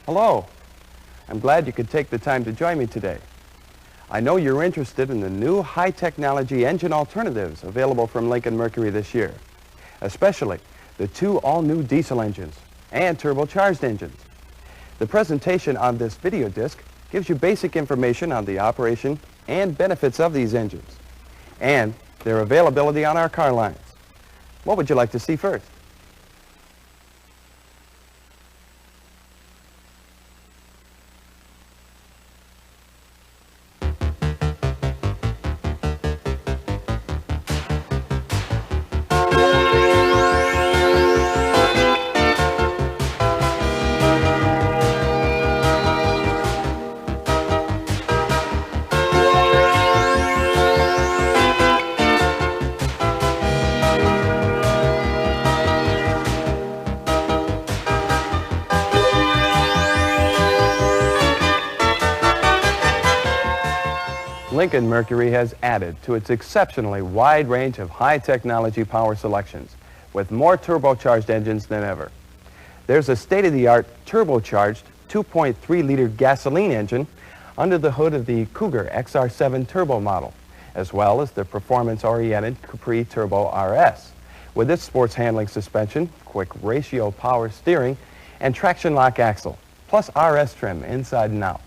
Hello. I'm glad you could take the time to join me today. I know you're interested in the new high-technology engine alternatives available from Lincoln Mercury this year, especially the two all-new diesel engines and turbocharged engines. The presentation on this video disc gives you basic information on the operation and benefits of these engines and their availability on our car lines. What would you like to see first? Lincoln Mercury has added to its exceptionally wide range of high-technology power selections with more turbocharged engines than ever. There's a state-of-the-art turbocharged 2.3-liter gasoline engine under the hood of the Cougar XR-7 turbo model, as well as the performance-oriented Capri Turbo RS, with its sports handling suspension, quick ratio power steering, and traction lock axle, plus RS trim inside and out.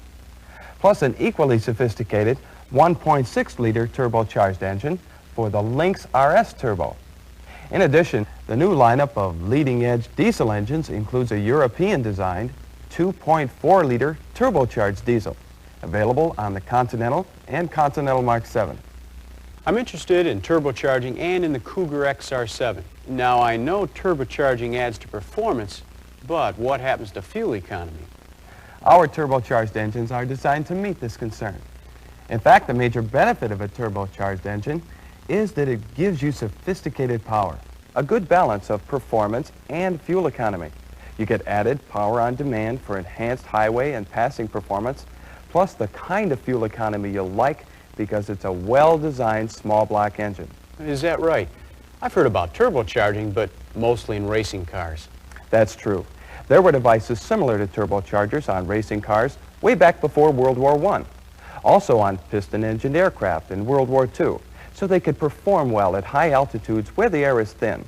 Plus an equally sophisticated 1.6-liter turbocharged engine for the Lynx RS Turbo. In addition, the new lineup of leading-edge diesel engines includes a European-designed 2.4-liter turbocharged diesel, available on the Continental and Continental Mark 7. I'm interested in turbocharging and in the Cougar XR-7. Now, I know turbocharging adds to performance, but what happens to fuel economy? Our turbocharged engines are designed to meet this concern. In fact, the major benefit of a turbocharged engine is that it gives you sophisticated power, a good balance of performance and fuel economy. You get added power on demand for enhanced highway and passing performance, plus the kind of fuel economy you'll like because it's a well-designed small block engine. Is that right? I've heard about turbocharging, but mostly in racing cars. That's true. There were devices similar to turbochargers on racing cars way back before World War I. Also on piston-engined aircraft in World War II, so they could perform well at high altitudes where the air is thin.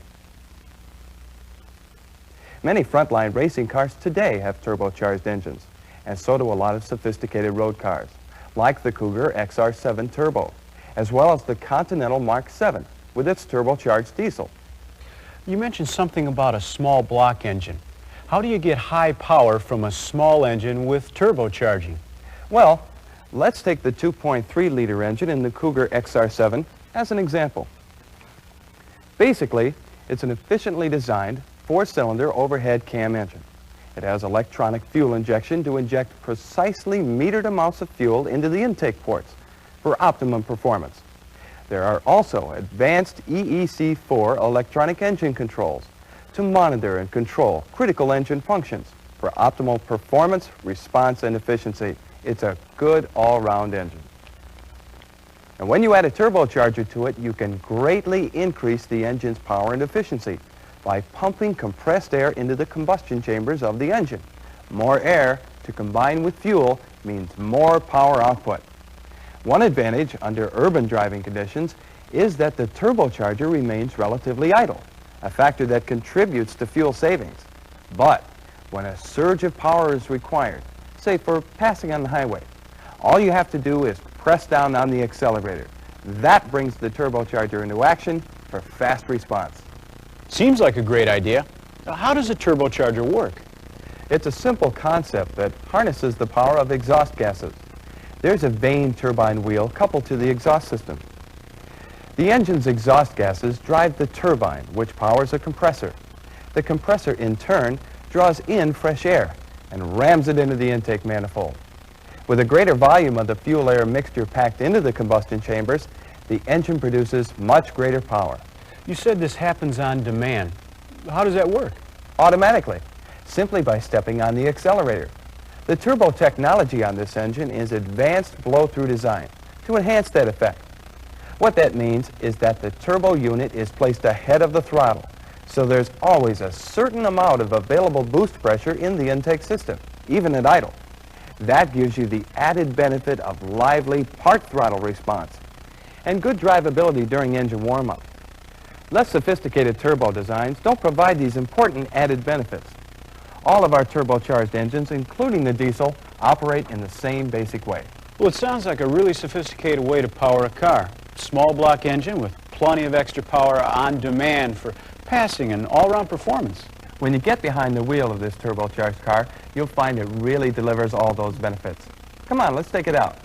Many frontline racing cars today have turbocharged engines, and so do a lot of sophisticated road cars, like the Cougar XR-7 Turbo, as well as the Continental Mark 7 with its turbocharged diesel. You mentioned something about a small block engine. How do you get high power from a small engine with turbocharging? Well, let's take the 2.3-liter engine in the Cougar XR-7 as an example. Basically, it's an efficiently designed 4-cylinder overhead cam engine. It has electronic fuel injection to inject precisely metered amounts of fuel into the intake ports for optimum performance. There are also advanced EEC4 electronic engine controls to monitor and control critical engine functions for optimal performance, response, and efficiency. It's a good all-round engine. And when you add a turbocharger to it, you can greatly increase the engine's power and efficiency by pumping compressed air into the combustion chambers of the engine. More air to combine with fuel means more power output. One advantage under urban driving conditions is that the turbocharger remains relatively idle, a factor that contributes to fuel savings. But when a surge of power is required, say for passing on the highway, all you have to do is press down on the accelerator. That brings the turbocharger into action for fast response. Seems like a great idea. How does a turbocharger work? It's a simple concept that harnesses the power of exhaust gases. There's a vane turbine wheel coupled to the exhaust system. The engine's exhaust gases drive the turbine, which powers a compressor. The compressor, in turn, draws in fresh air and rams it into the intake manifold. With a greater volume of the fuel-air mixture packed into the combustion chambers, the engine produces much greater power. You said this happens on demand. How does that work? Automatically, simply by stepping on the accelerator. The turbo technology on this engine is advanced blow-through design to enhance that effect. What that means is that the turbo unit is placed ahead of the throttle, so there's always a certain amount of available boost pressure in the intake system. even at idle. That gives you the added benefit of lively part throttle response and good drivability during engine warm-up. Less sophisticated turbo designs don't provide these important added benefits. All of our turbocharged engines, including the diesel, operate in the same basic way. Well, it sounds like a really sophisticated way to power a car. Small block engine with plenty of extra power on demand for passing and all-around performance. When you get behind the wheel of this turbocharged car, you'll find it really delivers all those benefits. Come on, let's take it out.